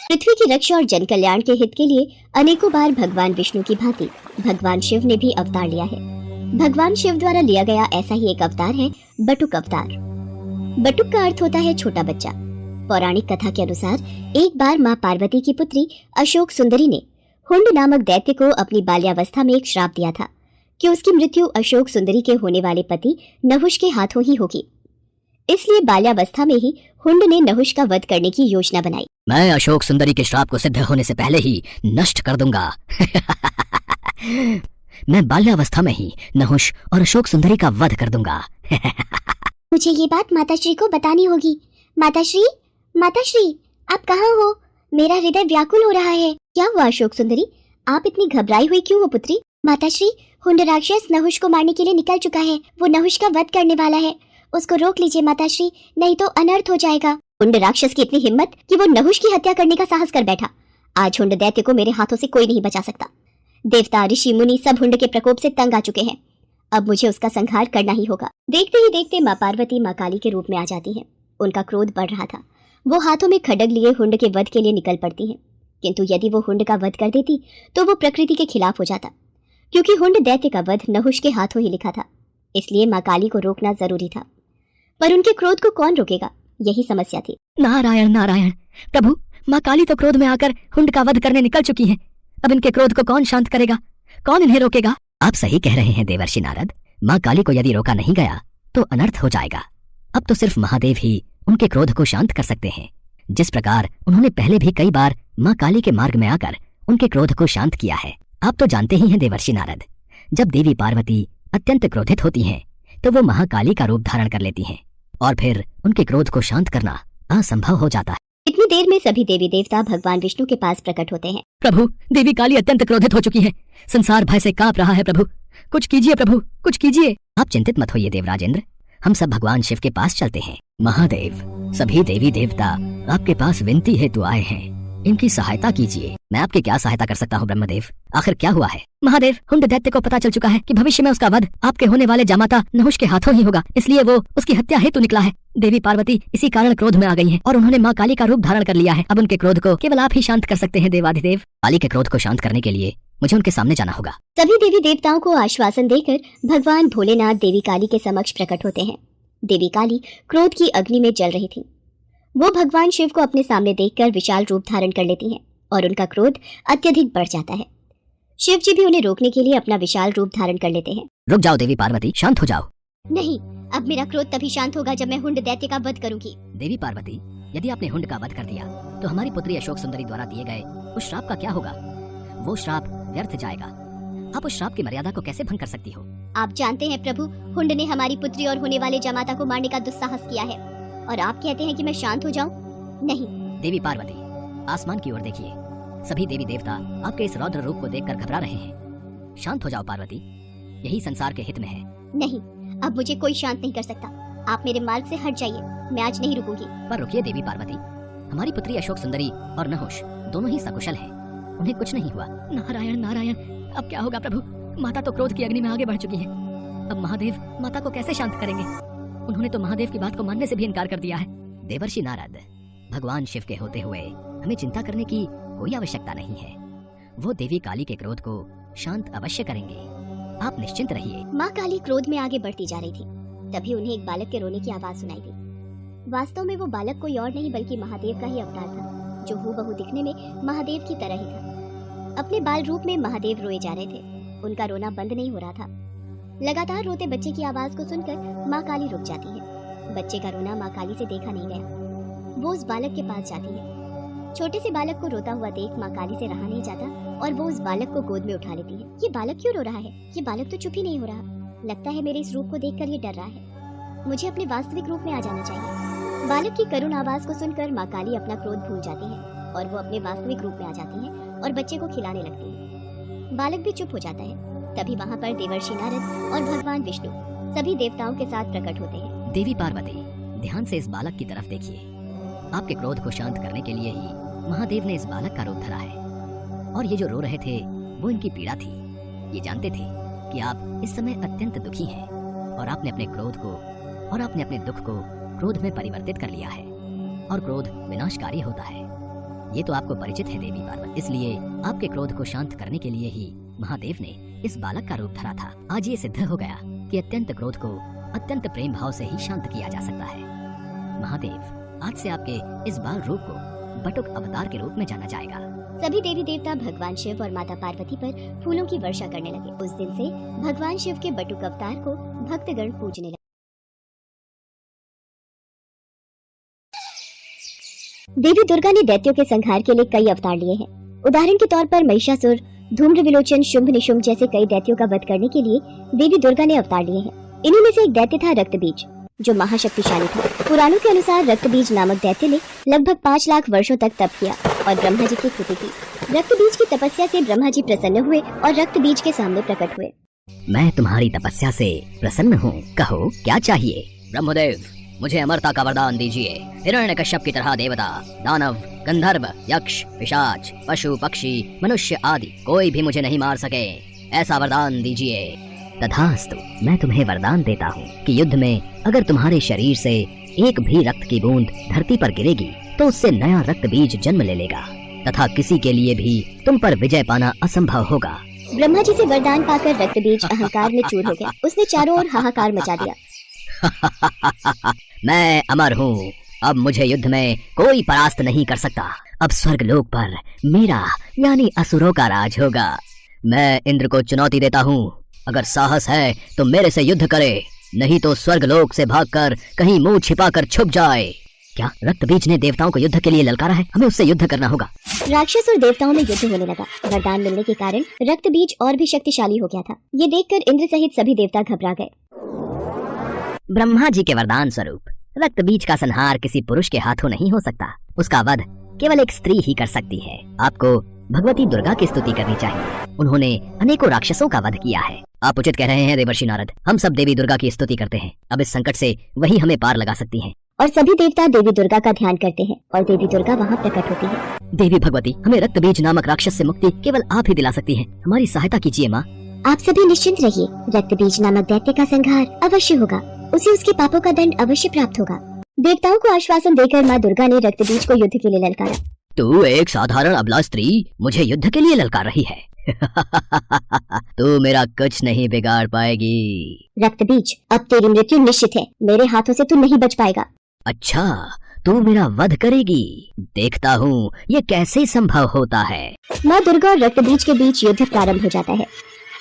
पृथ्वी की रक्षा और जन कल्याण के हित के लिए अनेकों बार भगवान विष्णु की भांति भगवान शिव ने भी अवतार लिया है। भगवान शिव द्वारा लिया गया ऐसा ही एक अवतार है बटुक अवतार। बटुक का अर्थ होता है छोटा बच्चा। पौराणिक कथा के अनुसार एक बार माँ पार्वती की पुत्री अशोक सुंदरी ने हुंड नामक दैत्य को अपनी बाल्यावस्था में एक श्राप दिया था कि उसकी मृत्यु अशोक सुंदरी के होने वाले पति नहुष के हाथों ही होगी। इसलिए बाल्यावस्था में ही हुंड ने नहुष का वध करने की योजना बनाई। मैं अशोक सुंदरी के श्राप को सिद्ध होने से पहले ही नष्ट कर दूंगा। मैं बाल्यावस्था में ही नहुष और अशोक सुंदरी का वध कर दूंगा। मुझे ये बात माताश्री को बतानी होगी। माताश्री, माताश्री, आप कहाँ हो? मेरा हृदय व्याकुल हो रहा है। क्या हुआ अशोक सुंदरी? आप इतनी घबराई हुई क्यों हो पुत्री? माताश्री, हुंड राक्षस नहुष को मारने के लिए निकल चुका है। वो नहुष का वध करने वाला है। उसको रोक लीजिए माताश्री, नहीं तो अनर्थ हो जाएगा। हुंड राक्षस की इतनी हिम्मत कि वो नहुष की हत्या करने का साहस कर बैठा। आज हुंड दैत्य को मेरे हाथों से कोई नहीं बचा सकता। देवता, ऋषि, मुनि सब हुंड के प्रकोप से तंग आ चुके हैं। अब मुझे उसका संहार करना ही होगा। देखते ही देखते माँ पार्वती माँ काली के रूप में आ जाती हैं। उनका क्रोध बढ़ रहा था। वो हाथों में खड्ग लिए हुंड के वध के लिए निकल पड़ती हैं। किंतु यदि वो हुंड का वध कर देती तो वो प्रकृति के खिलाफ हो जाता, क्योंकि हुंड दैत्य का वध नहुष के हाथों ही लिखा था। इसलिए माँ काली को रोकना जरूरी था। पर उनके क्रोध को कौन रोकेगा, यही समस्या थी। नारायण नारायण प्रभु, माँ काली तो क्रोध में आकर हुंड का वध करने निकल चुकी हैं। अब इनके क्रोध को कौन शांत करेगा? कौन इन्हें रोकेगा? आप सही कह रहे हैं देवर्षि नारद। माँ काली को यदि रोका नहीं गया तो अनर्थ हो जाएगा। अब तो सिर्फ महादेव ही उनके क्रोध को शांत कर सकते हैं। जिस प्रकार उन्होंने पहले भी कई बार माँ काली के मार्ग में आकर उनके क्रोध को शांत किया है। आप तो जानते ही हैं देवर्षि नारद, जब देवी पार्वती अत्यंत क्रोधित होती हैं तो वो महाकाली का रूप धारण कर लेती हैं और फिर उनके क्रोध को शांत करना असंभव हो जाता है। इतनी देर में सभी देवी देवता भगवान विष्णु के पास प्रकट होते हैं। प्रभु, देवी काली अत्यंत क्रोधित हो चुकी है। संसार भय से कांप रहा है। प्रभु, कुछ कीजिए। प्रभु, कुछ कीजिए। आप चिंतित मत होइए देवराजेंद्र, हम सब भगवान शिव के पास चलते हैं। महादेव, सभी देवी देवता आपके पास विनती हेतु आए हैं। इनकी सहायता कीजिए। मैं आपकी क्या सहायता कर सकता हूँ ब्रह्मदेव? आखिर क्या हुआ है? महादेव, हुंड दैत्य को पता चल चुका है कि भविष्य में उसका वध आपके होने वाले जामाता नहुष के हाथों ही होगा। इसलिए वो उसकी हत्या हेतु निकला है। देवी पार्वती इसी कारण क्रोध में आ गई हैं और उन्होंने माँ काली का रूप धारण कर लिया है। अब उनके क्रोध को केवल आप ही शांत कर सकते हैं देवाधिदेव। काली के क्रोध को शांत करने के लिए मुझे उनके सामने जाना होगा। सभी देवी देवताओं को आश्वासन देकर भगवान भोलेनाथ देवी काली के समक्ष प्रकट होते हैं। देवी काली क्रोध की अग्नि में जल रही थी। वो भगवान शिव को अपने सामने देखकर विशाल रूप धारण कर लेती हैं और उनका क्रोध अत्यधिक बढ़ जाता है। शिव जी भी उन्हें रोकने के लिए अपना विशाल रूप धारण कर लेते हैं। रुक जाओ देवी पार्वती, शांत हो जाओ। नहीं, अब मेरा क्रोध तभी शांत होगा जब मैं हुंड दैत्य का वध करूंगी। देवी पार्वती, यदि आपने हुंड का वध कर दिया तो हमारी पुत्री अशोक सुंदरी द्वारा दिए गए उस श्राप का क्या होगा? वो श्राप व्यर्थ जाएगा। आप उस श्राप की मर्यादा को कैसे भंग कर सकती हो? आप जानते हैं प्रभु, हुंड ने हमारी पुत्री और होने वाले जामाता को मारने का दुस्साहस किया है और आप कहते हैं कि मैं शांत हो जाऊं? नहीं। देवी पार्वती, आसमान की ओर देखिए। सभी देवी देवता आपके इस रौद्र रूप को देखकर घबरा रहे हैं। शांत हो जाओ पार्वती, यही संसार के हित में है। नहीं, अब मुझे कोई शांत नहीं कर सकता। आप मेरे मार्ग से हट जाइए, मैं आज नहीं रुकूंगी। पर रुकिए देवी पार्वती, हमारी पुत्री अशोक सुंदरी और नहुष दोनों ही सकुशल हैं। उन्हें कुछ नहीं हुआ। नारायण नारायण, अब क्या होगा प्रभु? माता तो क्रोध की अग्नि में आगे बढ़ चुकी है। अब महादेव माता को कैसे शांत करेंगे? उन्होंने तो महादेव की बात को मानने से भी इनकार कर दिया है। देवर्षि नारद, भगवान शिव के होते हुए हमें चिंता करने की कोई आवश्यकता नहीं है। वो देवी काली के क्रोध को शांत अवश्य करेंगे। आप निश्चिंत रहिए। माँ काली क्रोध में आगे बढ़ती जा रही थी। तभी उन्हें एक बालक के रोने की आवाज सुनाई दी। वास्तव में वो बालक कोई और नहीं बल्कि महादेव का ही अवतार था, जो हूबहू दिखने में महादेव की तरह ही था। अपने बाल रूप में महादेव रोए जा रहे थे। उनका रोना बंद नहीं हो रहा था। लगातार रोते बच्चे की आवाज को सुनकर माँ काली रुक जाती है। बच्चे का रोना माँ काली से देखा नहीं गया। वो उस बालक के पास जाती है। छोटे से बालक को रोता हुआ देख माँ काली से रहा नहीं जाता और वो उस बालक को गोद में उठा लेती है। ये बालक क्यों रो रहा है? ये बालक तो चुप ही नहीं हो रहा। लगता है मेरे इस रूप को देखकर ये डर रहा है। मुझे अपने वास्तविक रूप में आ जाना चाहिए। बालक की करुण आवाज को सुनकर माँ काली अपना क्रोध भूल जाती है और वो अपने वास्तविक रूप में आ जाती है और बच्चे को खिलाने लगती है। बालक भी चुप हो जाता है। तभी वहाँ पर देवर्षि नारद और भगवान विष्णु सभी देवताओं के साथ प्रकट होते हैं। देवी पार्वती, ध्यान से इस बालक की तरफ देखिए। आपके क्रोध को शांत करने के लिए ही महादेव ने इस बालक का रूप धरा है और ये जो रो रहे थे वो इनकी पीड़ा थी। ये जानते थे कि आप इस समय अत्यंत दुखी हैं और आपने अपने क्रोध को और आपने अपने दुख को क्रोध में परिवर्तित कर लिया है और क्रोध विनाशकारी होता है। ये तो आपको परिचित है देवी पार्वती, इसलिए आपके क्रोध को शांत करने के लिए ही महादेव ने इस बालक का रूप धरा था। आज ये सिद्ध हो गया कि अत्यंत क्रोध को अत्यंत प्रेम भाव से ही शांत किया जा सकता है। महादेव, आज से आपके इस बाल रूप को बटुक अवतार के रूप में जाना जाएगा। सभी देवी देवता भगवान शिव और माता पार्वती पर फूलों की वर्षा करने लगे। उस दिन से भगवान शिव के बटुक अवतार को भक्तगण पूजने लगे। देवी दुर्गा ने दैत्यों के संहार के लिए कई अवतार लिए हैं। उदाहरण के तौर पर महिषासुर, धूम्र विलोचन, शुंभ निशुंभ जैसे कई दैत्यों का वध करने के लिए देवी दुर्गा ने अवतार लिए हैं। इन्हीं में से एक दैत्य था रक्तबीज, जो महाशक्तिशाली था। पुराणों के अनुसार रक्तबीज नामक दैत्य ने लगभग 5 लाख वर्षों तक तप किया और ब्रह्मा जी की स्तुति की। रक्तबीज की तपस्या से ब्रह्मा जी प्रसन्न हुए और रक्तबीज के सामने प्रकट हुए। मैं तुम्हारी तपस्या से प्रसन्न हूँ, कहो क्या चाहिए। ब्रह्मदेव, मुझे अमरता का वरदान दीजिए। हिरण्यकश्यप की तरह देवता, दानव, गंधर्व, यक्ष, पिशाच, पशु, पक्षी, मनुष्य आदि कोई भी मुझे नहीं मार सके, ऐसा वरदान दीजिए। तथास्तु, मैं तुम्हें वरदान देता हूँ कि युद्ध में अगर तुम्हारे शरीर से एक भी रक्त की बूंद धरती पर गिरेगी तो उससे नया रक्त बीज जन्म ले लेगा तथा किसी के लिए भी तुम पर विजय पाना असंभव होगा। ब्रह्मा जी से वरदान पाकर रक्तबीज अहंकार में चूर हो गया। उसने चारों ओर हाहाकार मचा दिया। मैं अमर हूँ, अब मुझे युद्ध में कोई परास्त नहीं कर सकता। अब स्वर्ग लोक पर मेरा यानी असुरों का राज होगा। मैं इंद्र को चुनौती देता हूँ, अगर साहस है तो मेरे से युद्ध करे, नहीं तो स्वर्ग लोक से भागकर कहीं मुंह छिपाकर छुप जाए। क्या रक्तबीज ने देवताओं को युद्ध के लिए ललकारा है? हमें उससे युद्ध करना होगा। राक्षस और देवताओं में युद्ध होने लगा। वरदान मिलने के कारण रक्तबीज और भी शक्तिशाली हो गया था। ये देखकर इंद्र सहित सभी देवता घबरा गए। ब्रह्मा जी के वरदान स्वरूप रक्तबीज का संहार किसी पुरुष के हाथों नहीं हो सकता। उसका वध केवल एक स्त्री ही कर सकती है। आपको भगवती दुर्गा की स्तुति करनी चाहिए। उन्होंने अनेकों राक्षसों का वध किया है। आप उचित कह रहे हैं देवर्षि नारद। हम सब देवी दुर्गा की स्तुति करते हैं। अब इस संकट से वही हमें पार लगा सकती हैं। और सभी देवता देवी दुर्गा का ध्यान करते हैं और देवी दुर्गा वहाँ प्रकट होती है। देवी भगवती, हमें रक्तबीज नामक राक्षस से मुक्ति केवल आप ही दिला सकती हैं। हमारी सहायता कीजिए माँ। आप सभी निश्चिंत रहिए, रक्तबीज नामक दैत्य का संहार अवश्य होगा। उसे उसके पापों का दंड अवश्य प्राप्त होगा। देवताओं को आश्वासन देकर माँ दुर्गा ने रक्तबीज को युद्ध के लिए ललकारा। तू एक साधारण अबला स्त्री मुझे युद्ध के लिए ललकार रही है। तू मेरा कुछ नहीं बिगाड़ पाएगी। रक्तबीज, अब तेरी मृत्यु निश्चित है। मेरे हाथों से तू नहीं बच पाएगा। अच्छा, तू मेरा वध करेगी? देखता हूँ ये कैसे संभव होता है। माँ दुर्गा और रक्तबीज के बीच युद्ध प्रारंभ हो जाता है।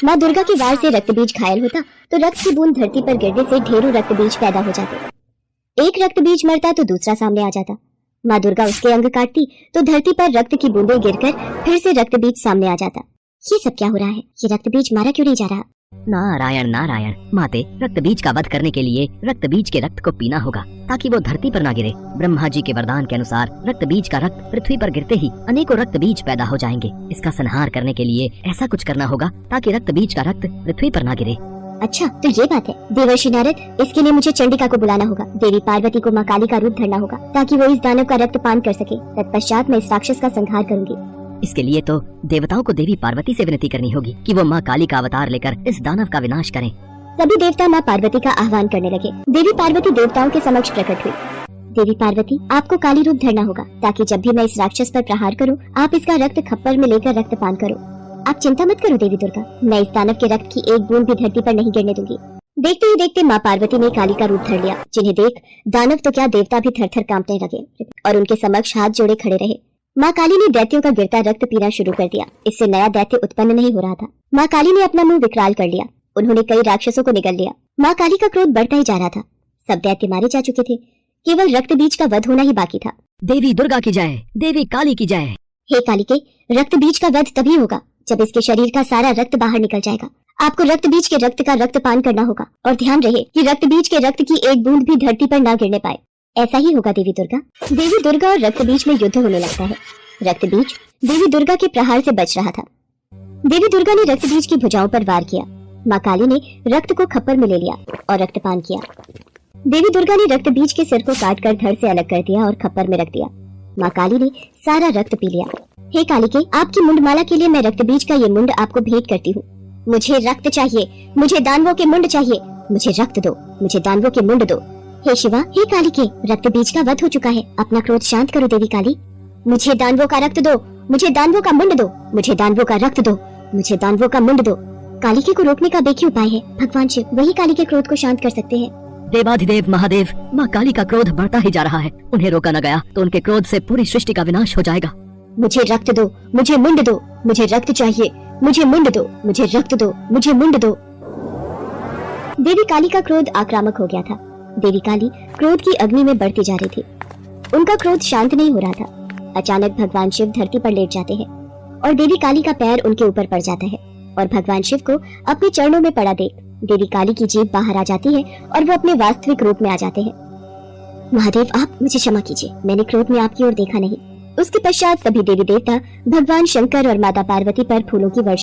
माँ दुर्गा की वार से रक्तबीज घायल होता तो रक्त की बूंद धरती पर गिरने से ढेरों रक्तबीज पैदा हो जाते। एक रक्तबीज मरता तो दूसरा सामने आ जाता। माँ दुर्गा उसके अंग काटती तो धरती पर रक्त की बूंदें गिरकर फिर से रक्तबीज सामने आ जाता। ये सब क्या हो रहा है? ये रक्तबीज मारा क्यों नहीं जा रहा? नारायण नारायण, माते, रक्तबीज का वध करने के लिए रक्तबीज के रक्त को पीना होगा ताकि वो धरती पर ना गिरे। ब्रह्मा जी के वरदान के अनुसार रक्तबीज का रक्त पृथ्वी पर गिरते ही अनेकों रक्तबीज पैदा हो जाएंगे। इसका संहार करने के लिए ऐसा कुछ करना होगा ताकि रक्तबीज का रक्त पृथ्वी पर ना गिरे। अच्छा, तो ये बात है। देवर्षि नारद, इसके लिए मुझे चंडिका को बुलाना होगा। देवी पार्वती को माँ काली का रूप धरना होगा ताकि वो इस दानव का रक्त पान कर सके। तत्पश्चात मैं इस राक्षस का संहार करूंगी। इसके लिए तो देवताओं को देवी पार्वती से विनती करनी होगी कि वो माँ काली का अवतार लेकर इस दानव का विनाश करें। सभी देवता माँ पार्वती का आह्वान करने लगे। देवी पार्वती देवताओं के समक्ष प्रकट हुई। देवी पार्वती, आपको काली रूप धरना होगा ताकि जब भी मैं इस राक्षस पर प्रहार करूं, आप इसका रक्त खप्पर में लेकर रक्तपान करो। आप चिंता मत करो देवी दुर्गा, मैं इस दानव के रक्त की एक बूंद भी धरती पर नहीं गिरने दूंगी। देखते ही देखते माँ पार्वती ने काली का रूप धर लिया, जिन्हें देख दानव तो क्या देवता भी थर थर कांपने लगे और उनके समक्ष हाथ जोड़े खड़े रहे। माँ काली ने दैत्यों का गिरता रक्त पीना शुरू कर दिया। इससे नया दैत्य उत्पन्न नहीं हो रहा था। माँ काली ने अपना मुंह विकराल कर लिया। उन्होंने कई राक्षसों को निगल लिया। माँ काली का क्रोध बढ़ता ही जा रहा था। सब दैत्य मारे जा चुके थे, केवल रक्तबीज का वध होना ही बाकी था। देवी दुर्गा की जय, देवी काली की जय। हे कालिके, रक्तबीज का वध तभी होगा जब इसके शरीर का सारा रक्त बाहर निकल जाएगा। आपको रक्तबीज के रक्त का रक्तपान करना होगा और ध्यान रहे कि रक्तबीज के रक्त की एक बूंद भी धरती पर ना गिरने पाए। ऐसा ही होगा देवी दुर्गा। देवी दुर्गा और रक्तबीज में युद्ध होने लगता है। रक्तबीज देवी दुर्गा के प्रहार से बच रहा था। देवी दुर्गा ने रक्तबीज की भुजाओं पर वार किया। माँ काली ने रक्त को खप्पर में ले लिया और रक्तपान किया। देवी दुर्गा ने रक्तबीज के सिर को काटकर धड़ से अलग कर दिया और खप्पर में रख दिया। माँ काली ने सारा रक्त पी लिया। हे कालिके, आपकी मुंडमाला के लिए मैं रक्तबीज का ये मुंड आपको भेंट करती हूँ। मुझे रक्त चाहिए, मुझे दानवों के मुंड चाहिए, मुझे रक्त दो, मुझे दानवों के मुंड दो। हे शिवा, हे कालिके, रक्तबीज का वध हो चुका है, अपना क्रोध शांत करो देवी काली। मुझे दानवों का रक्त दो, मुझे दानवों का मुंड दो, मुझे दानवों का रक्त दो, मुझे दानवों का मुंड दो। कालिके को रोकने का एक ही उपाय है, भगवान शिव वही काली के क्रोध को शांत कर सकते हैं। देवाधिदेव महादेव, माँ काली का क्रोध बढ़ता ही जा रहा है। उन्हें रोका न गया तो उनके क्रोध से पूरी सृष्टि का विनाश हो जाएगा। मुझे रक्त दो, मुझे मुंड दो, मुझे रक्त चाहिए, मुझे मुंड दो, मुझे रक्त दो, मुझे मुंड दो। देवी काली का क्रोध आक्रामक हो गया था। देवी काली क्रोध की अग्नि में बढ़ती जा रही थी। उनका क्रोध शांत नहीं हो रहा था। अचानक भगवान शिव धरती पर लेट जाते हैं और देवी काली का पैर उनके ऊपर पड़ जाता है और भगवान शिव को अपने चरणों में पड़ा देख देवी काली की जीभ बाहर आ जाती है और वो अपने वास्तविक रूप में आ जाते हैं। महादेव, आप मुझे क्षमा कीजिए, मैंने क्रोध में आपकी ओर देखा नहीं। उसके पश्चात सभी देवी देवता भगवान शंकर और माता पार्वती पर फूलों की वर्षा